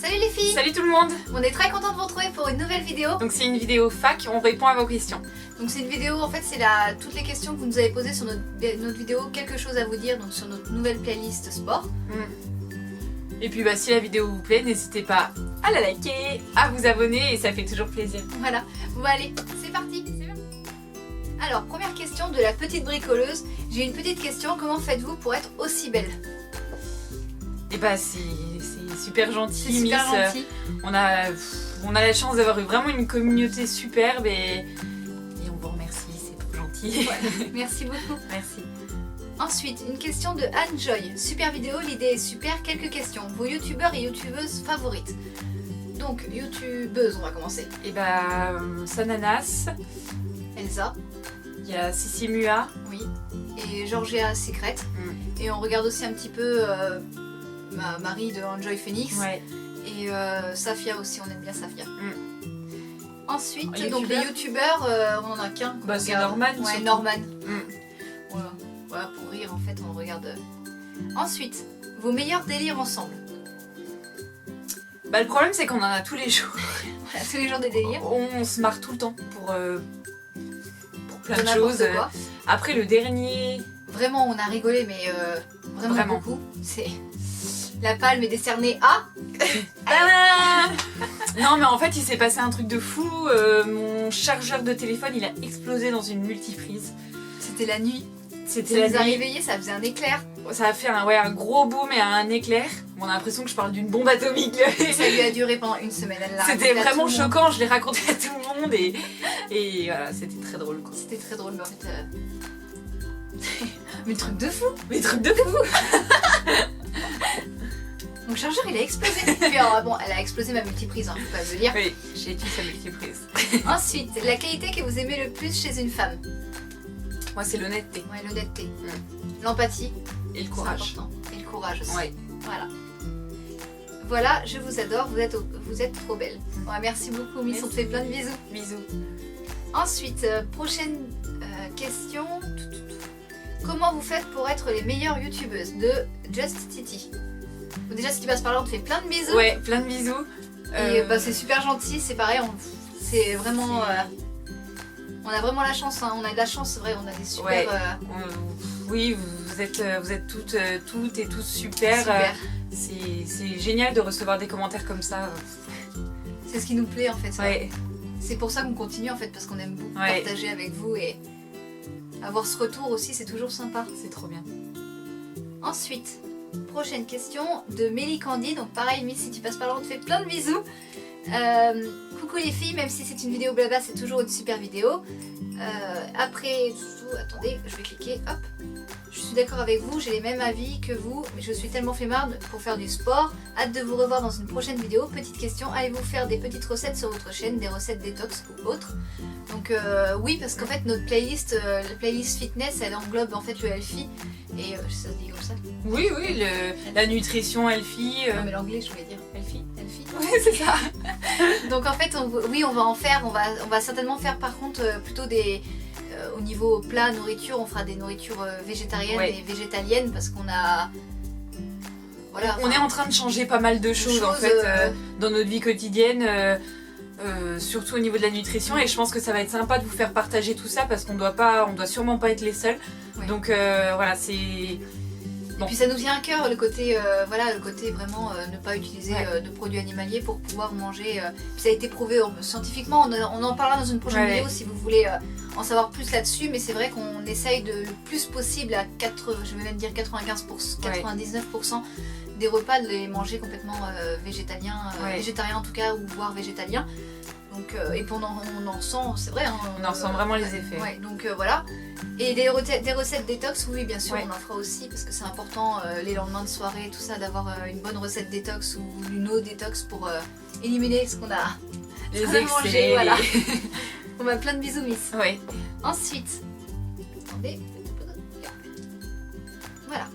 Salut les filles! Salut tout le monde! On est très content de vous retrouver pour une nouvelle vidéo. Donc c'est une vidéo fac, on répond à vos questions. Donc c'est une vidéo, en fait c'est toutes les questions que vous nous avez posées sur notre vidéo, quelque chose à vous dire, donc sur notre nouvelle playlist sport. Et puis si la vidéo vous plaît, n'hésitez pas à la liker, à vous abonner et ça fait toujours plaisir. Voilà, bon allez, c'est parti! Alors, première question de la petite bricoleuse. J'ai une petite question, comment faites-vous pour être aussi belle? Et c'est super gentil, C'est super Miss. gentil. On a la chance d'avoir eu vraiment une communauté superbe et on vous remercie, c'est trop gentil. Ouais, merci beaucoup. Merci. Ensuite, une question de Anne Joy. Super vidéo, l'idée est super. Quelques questions. Vos youtubeurs et youtubeuses favorites? Donc, youtubeuse, on va commencer. Et Sananas, Elsa. il y a Sissi Mua. Oui. Et Georgia Secret. Et on regarde aussi un petit peu Marie de Enjoy Phoenix. Ouais. Et Safia aussi, on aime bien Safia. Ensuite, En donc les youtubeurs, on en a qu'un. C'est Norman. Ouais, surtout. Norman. Voilà, pour rire en fait, on le regarde. Ensuite, vos meilleurs délires ensemble. Le problème c'est qu'on en a tous les jours. Voilà, tous les jours des délires. On se marre tout le temps pour plein de N'importe choses. quoi. Après le dernier... Vraiment, on a rigolé, mais vraiment beaucoup. C'est la palme est décernée à. Non mais en fait il s'est passé un truc de fou. Mon chargeur de téléphone il a explosé dans une multiprise. C'était la nuit. C'était Ça la nous a nuit. réveillés, ça faisait un éclair. Ça a fait un gros boom et un éclair. On a l'impression que je parle d'une bombe atomique. Ça lui a duré pendant une semaine. Elle l'a C'était raconté à vraiment tout le monde. choquant, je l'ai raconté à tout le monde et voilà, c'était très drôle quoi. C'était très drôle, mais en fait. Mais truc de fou! Mais truc de fou. Mon chargeur il a explosé! Puis alors, bon, elle a explosé ma multiprise, hein, faut pas le dire. Oui, j'ai utilisé sa multiprise. Ensuite, la qualité que vous aimez le plus chez une femme? Moi c'est l'honnêteté Ouais, l'honnêteté. L'empathie. et le C'est courage. important. Et le courage aussi. Ouais. Voilà. Voilà, je vous adore, vous êtes trop belle. Ouais, merci beaucoup, Miss, on te fait plein de bisous. Bisous. Ensuite, prochaine question. Comment vous faites pour être les meilleures youtubeuses? De Just Titi. Bon, déjà, si tu passes par là, on te fait plein de bisous. Ouais, plein de bisous. Et c'est super gentil, c'est pareil, c'est vraiment... on a vraiment la chance, hein. On a de la chance, c'est vrai, on a des super... Ouais. Oui, vous êtes toutes et tous super. super. C'est génial de recevoir des commentaires comme ça. C'est ce qui nous plaît en fait. Ouais. C'est pour ça qu'on continue en fait, parce qu'on aime beaucoup Ouais. partager avec vous et avoir ce retour aussi, c'est toujours sympa. C'est trop bien. Ensuite, prochaine question de Mélie Candy. Donc pareil, Miss, si tu passes par là, on te fait plein de bisous. Coucou les filles, même si c'est une vidéo blabla, c'est toujours une super vidéo. Après, attendez, je vais cliquer, hop. Je suis d'accord avec vous, j'ai les mêmes avis que vous, mais je suis tellement flemmarde pour faire du sport. Hâte de vous revoir dans une prochaine vidéo. Petite question, allez-vous faire des petites recettes sur votre chaîne, des recettes détox ou autres? Donc oui, parce qu'en fait notre playlist, la playlist fitness, elle englobe en fait le healthy. Et ça se dit comme ça? Oui, la nutrition healthy. Non mais l'anglais je voulais dire. Healthy. Healthy. Ouais, c'est ça. Donc en fait, oui, on va en faire, on va certainement faire par contre plutôt des... au niveau plat, nourriture, on fera des nourritures végétariennes Ouais. et végétaliennes parce qu'on a... Voilà, On est en train de changer pas mal de choses en fait dans notre vie quotidienne, surtout au niveau de la nutrition et je pense que ça va être sympa de vous faire partager tout ça parce qu'on doit sûrement pas être les seuls. Oui. Donc voilà, c'est... Et puis ça nous tient à cœur le côté, voilà, le côté vraiment ne pas utiliser Ouais. de produits animaliers pour pouvoir manger. Puis ça a été prouvé scientifiquement, on en parlera dans une prochaine Ouais. vidéo si vous voulez en savoir plus là-dessus, mais c'est vrai qu'on essaye de le plus possible à je vais même dire 95%, 99% des repas de les manger complètement végétaliens, végétariens en tout cas, ou voire végétaliens. Donc, et puis on en sent, c'est vrai. Hein, On en ressent vraiment les effets. Ouais, donc voilà. Et des recettes détox, oui, bien sûr, Ouais. on en fera aussi parce que c'est important les lendemains de soirée, tout ça, d'avoir une bonne recette détox ou une eau détox pour éliminer ce qu'on a, Les qu'on a excès. mangé. Voilà. On a plein de bisous, Miss. Ouais. Ensuite, attendez. Voilà.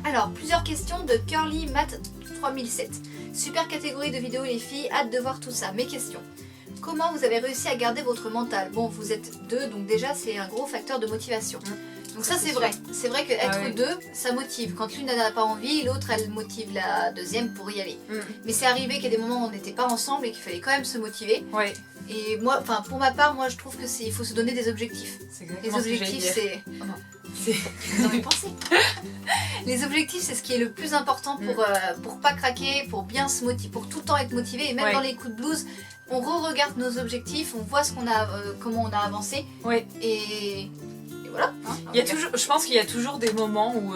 Alors, plusieurs questions de Curly Math 3007. Super catégorie de vidéos les filles, hâte de voir tout ça. Mes questions. Comment vous avez réussi à garder votre mental? Bon, vous êtes deux, donc déjà c'est un gros facteur de motivation. Donc ça c'est vrai. C'est vrai qu'être ouais. deux, ça motive. Quand l'une n'a pas envie, l'autre elle motive la deuxième pour y aller. Mais c'est arrivé qu'il y a des moments où on n'était pas ensemble et qu'il fallait quand même se motiver. Ouais. Et moi, enfin pour ma part, moi je trouve que il faut se donner des objectifs. C'est Les exactement ce que objectifs j'allais dire. c'est... Dans mes pensées. Les objectifs c'est ce qui est le plus important pour pas craquer, pour bien se motiver, pour tout le temps être motivé. Et même dans les coups de blues, on re-regarde nos objectifs, on voit ce qu'on a, comment on a avancé. Ouais. Et voilà. Hein, il y a toujours, je pense qu'il y a toujours des moments où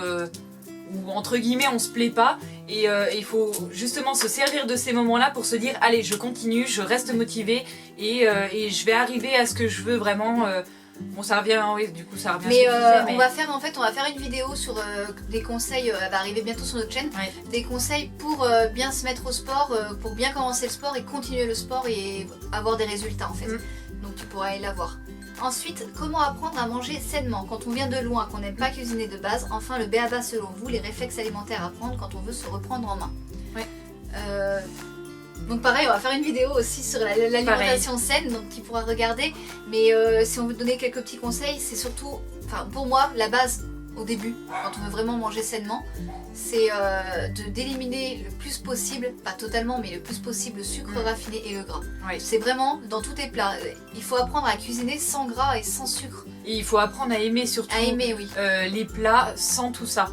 entre guillemets on se plaît pas et il faut justement se servir de ces moments-là pour se dire allez je continue, je reste motivée et je vais arriver à ce que je veux vraiment. Bon ça revient, oui du coup ça revient. Mais, à ce que tu disais, mais... on va faire une vidéo sur des conseils, elle va arriver bientôt sur notre chaîne, des conseils pour bien se mettre au sport, pour bien commencer le sport et continuer le sport et avoir des résultats en fait. Donc tu pourras aller la voir. Ensuite, comment apprendre à manger sainement quand on vient de loin, qu'on n'aime pas cuisiner de base. Enfin, le b.a.-ba selon vous, les réflexes alimentaires à prendre quand on veut se reprendre en main. Donc pareil, on va faire une vidéo aussi sur l'alimentation saine, donc tu pourras regarder. Mais si on veut donner quelques petits conseils, c'est surtout, enfin pour moi, la base au début, quand on veut vraiment manger sainement, c'est d'éliminer le plus possible, pas totalement, mais le plus possible le sucre raffiné et le gras. C'est vraiment dans tous tes plats. Il faut apprendre à cuisiner sans gras et sans sucre. Et il faut apprendre à aimer surtout les plats sans tout ça.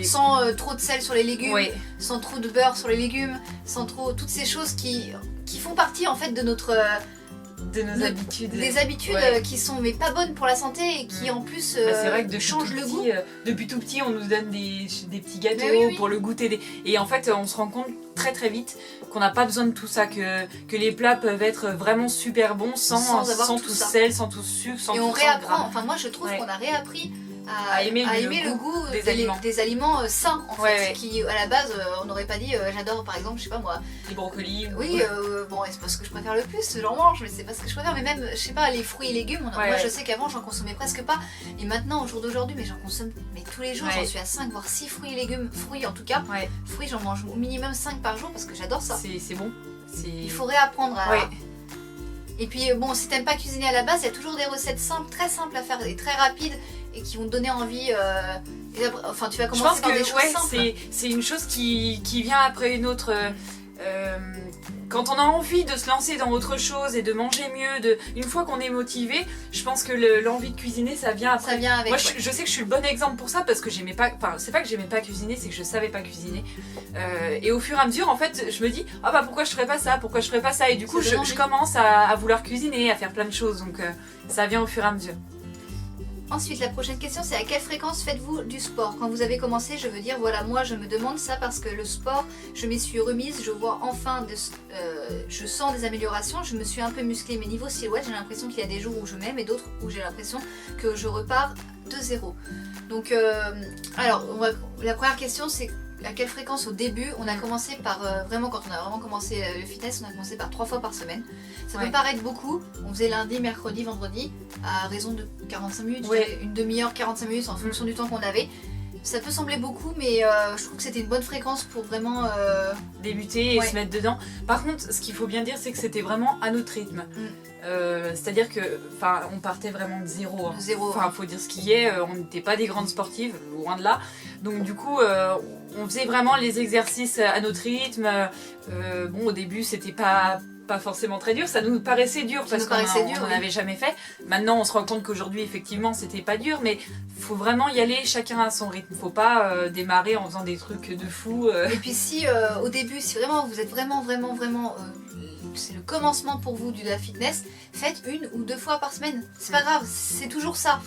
Sans trop de sel sur les légumes, sans trop de beurre sur les légumes, sans trop toutes ces choses qui font partie en fait de notre nos habitudes. Des habitudes qui sont mais pas bonnes pour la santé et qui en plus c'est vrai que changent le goût. Depuis tout petit on nous donne des petits gâteaux pour le goûter. Et en fait on se rend compte très très vite qu'on n'a pas besoin de tout ça, que les plats peuvent être vraiment super bons sans tout sel, sans tout sucre, sans tout ça. Et on réapprend, enfin moi je trouve qu'on a réappris à aimer le goût des aliments sains en fait, qui à la base on n'aurait pas dit j'adore par exemple je sais pas moi les brocolis bon c'est pas ce que je préfère le plus, j'en mange mais c'est pas ce que je préfère, mais même je sais pas les fruits et légumes moi je sais qu'avant j'en consommais presque pas et maintenant au jour d'aujourd'hui mais j'en consomme mais tous les jours j'en suis à 5 voire 6 fruits et légumes, fruits en tout cas fruits j'en mange au minimum 5 par jour parce que j'adore ça, c'est bon, il faut réapprendre à et puis bon si t'aimes pas cuisiner à la base il y a toujours des recettes simples, très simples à faire et très rapides et qui vont te donner envie. Enfin, tu vas commencer par des choses simples. C'est une chose qui vient après une autre. Quand on a envie de se lancer dans autre chose et de manger mieux, une fois qu'on est motivé, je pense que l'envie de cuisiner ça vient après. Ça vient avec. Moi, je sais que je suis le bon exemple pour ça parce que j'aimais pas. Enfin, c'est pas que j'aimais pas cuisiner, c'est que je savais pas cuisiner. Et au fur et à mesure, en fait, je me dis ah bah pourquoi je ferais pas ça, pourquoi je ferais pas ça, et du coup je commence à vouloir cuisiner, à faire plein de choses. Donc ça vient au fur et à mesure. Ensuite, la prochaine question, c'est à quelle fréquence faites-vous du sport? Quand vous avez commencé, je veux dire, voilà, moi je me demande ça parce que le sport, je m'y suis remise, je vois enfin, je sens des améliorations, je me suis un peu musclée, mais niveau silhouette, j'ai l'impression qu'il y a des jours où je m'aime et d'autres où j'ai l'impression que je repars de zéro. Donc, alors, la première question, c'est à quelle fréquence au début? On a commencé par, vraiment, quand on a vraiment commencé le fitness, on a commencé par 3 fois par semaine. Ça peut paraître beaucoup, on faisait lundi, mercredi, vendredi, à raison de 45 minutes, une demi-heure, 45 minutes en fonction du temps qu'on avait. Ça peut sembler beaucoup, mais je trouve que c'était une bonne fréquence pour vraiment débuter et se mettre dedans. Par contre, ce qu'il faut bien dire, c'est que c'était vraiment à notre rythme. C'est-à-dire que, on partait vraiment de zéro. Enfin, faut dire ce qu'il y est. On n'était pas des grandes sportives, loin de là. Donc du coup, on faisait vraiment les exercices à notre rythme. Bon, au début, c'était pas forcément très dur, ça nous paraissait dur parce qu'on n'en avait jamais fait. Maintenant on se rend compte qu'aujourd'hui effectivement c'était pas dur, mais faut vraiment y aller chacun à son rythme, faut pas démarrer en faisant des trucs de fou. Et puis si au début, si vraiment vous êtes vraiment c'est le commencement pour vous de la fitness, faites 1 ou 2 fois par semaine, c'est pas grave, c'est toujours ça.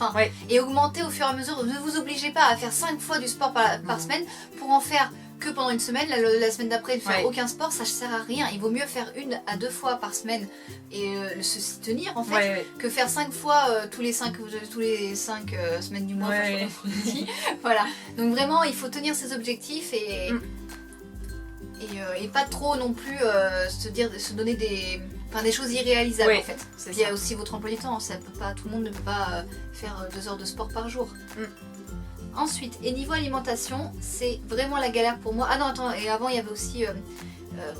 Et augmentez au fur et à mesure, ne vous obligez pas à faire 5 fois du sport par semaine pour en faire que pendant une semaine, la semaine d'après ne faire aucun sport, ça ne sert à rien. Il vaut mieux faire 1 à 2 fois par semaine et se tenir en fait, que faire 5 fois tous les 5 semaines du mois. Voilà. Donc vraiment, il faut tenir ses objectifs et pas trop non plus se donner des choses irréalisables en fait. Il y a aussi votre emploi du temps, tout le monde ne peut pas faire 2 heures de sport par jour. Ensuite, et niveau alimentation, c'est vraiment la galère pour moi. Ah non, attends, et avant il y avait aussi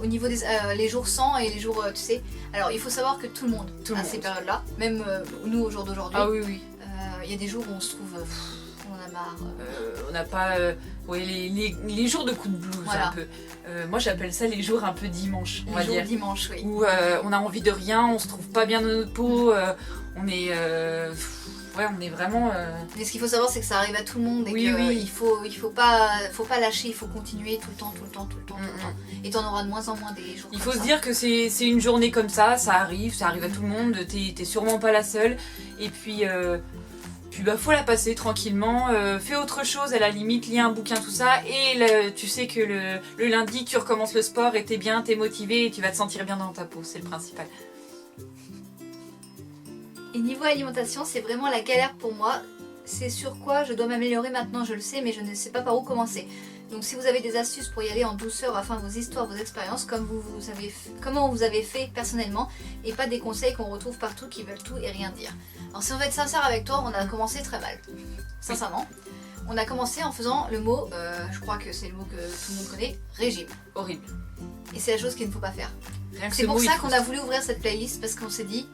au niveau des les jours sans et les jours, tu sais. Alors il faut savoir que tout le monde à ces périodes-là, même nous au jour d'aujourd'hui, il y a des jours où on se trouve marre. On n'a pas ouais, les jours de coup de blues un peu. Moi j'appelle ça les jours un peu dimanche, on va dire. Dimanche, oui. Où on a envie de rien, on se trouve pas bien dans notre peau, on est vraiment... Mais ce qu'il faut savoir, c'est que ça arrive à tout le monde et il faut pas lâcher, il faut continuer tout le temps. Et t'en auras de moins en moins des jours Il faut se dire que c'est une journée comme ça arrive à tout le monde, t'es sûrement pas la seule. Et puis faut la passer tranquillement, fais autre chose à la limite, lis un bouquin, tout ça. Et tu sais que le lundi, tu recommences le sport et t'es bien, t'es motivé et tu vas te sentir bien dans ta peau, c'est le principal. Et niveau alimentation, c'est vraiment la galère pour moi. C'est sur quoi je dois m'améliorer maintenant, je le sais, mais je ne sais pas par où commencer. Donc si vous avez des astuces pour y aller en douceur, afin vos histoires, vos expériences, comment vous avez fait personnellement, et pas des conseils qu'on retrouve partout qui veulent tout et rien dire. Alors si on va être sincère avec toi, on a commencé très mal. Sincèrement. On a commencé en faisant le mot, je crois que c'est le mot que tout le monde connaît, régime. Horrible. Et c'est la chose qu'il ne faut pas faire. C'est pour ça qu'on a voulu ouvrir cette playlist, parce qu'on s'est dit,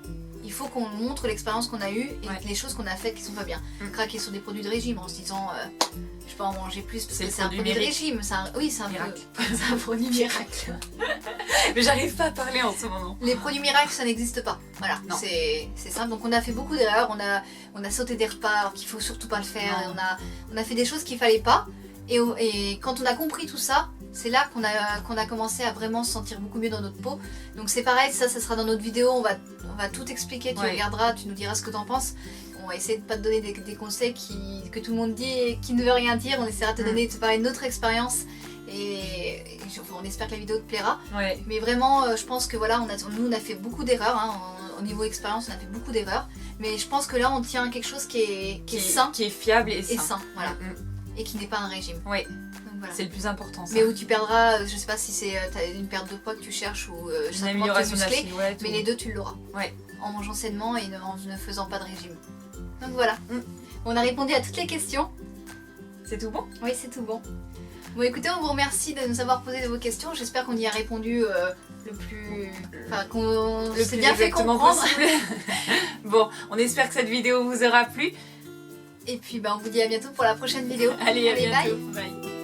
il faut qu'on montre l'expérience qu'on a eue et les choses qu'on a faites qui sont pas bien. Craquer sur des produits de régime en se disant je peux en manger plus parce que c'est un produit de régime. Oui, c'est un produit miracle. Mais j'arrive pas à parler en ce moment. Les produits miracles, ça n'existe pas. Voilà, c'est simple. Donc on a fait beaucoup d'erreurs, on a sauté des repas alors qu'il faut surtout pas le faire. Et on a fait des choses qu'il fallait pas. Et quand on a compris tout ça, c'est là qu'on a commencé à vraiment se sentir beaucoup mieux dans notre peau. Donc c'est pareil, ça sera dans notre vidéo, on va tout expliquer, tu regarderas, tu nous diras ce que t'en penses. On va essayer de pas te donner des conseils que tout le monde dit et qui ne veut rien dire. On essaiera de te parler de notre expérience et on espère que la vidéo te plaira. Ouais. Mais vraiment, je pense que voilà, nous on a fait beaucoup d'erreurs, hein. Au niveau expérience, on a fait beaucoup d'erreurs. Mais je pense que là, on tient quelque chose qui est sain. Qui est fiable et sain. Voilà. Et qui n'est pas un régime. Oui. Voilà. C'est le plus important. Ça. Mais où tu perdras, je sais pas si c'est une perte de poids que tu cherches ou une amélioration musclée, mais les deux tu l'auras. Ouais. En mangeant sainement et en ne faisant pas de régime. Donc voilà. On a répondu à toutes les questions. C'est tout bon? Oui, c'est tout bon. Bon écoutez, on vous remercie de nous avoir posé vos questions. J'espère qu'on y a répondu le plus... Enfin, qu'on s'est bien fait comprendre. Bon, on espère que cette vidéo vous aura plu. Et puis on vous dit à bientôt pour la prochaine vidéo. Allez, à bientôt. Bye. Bye.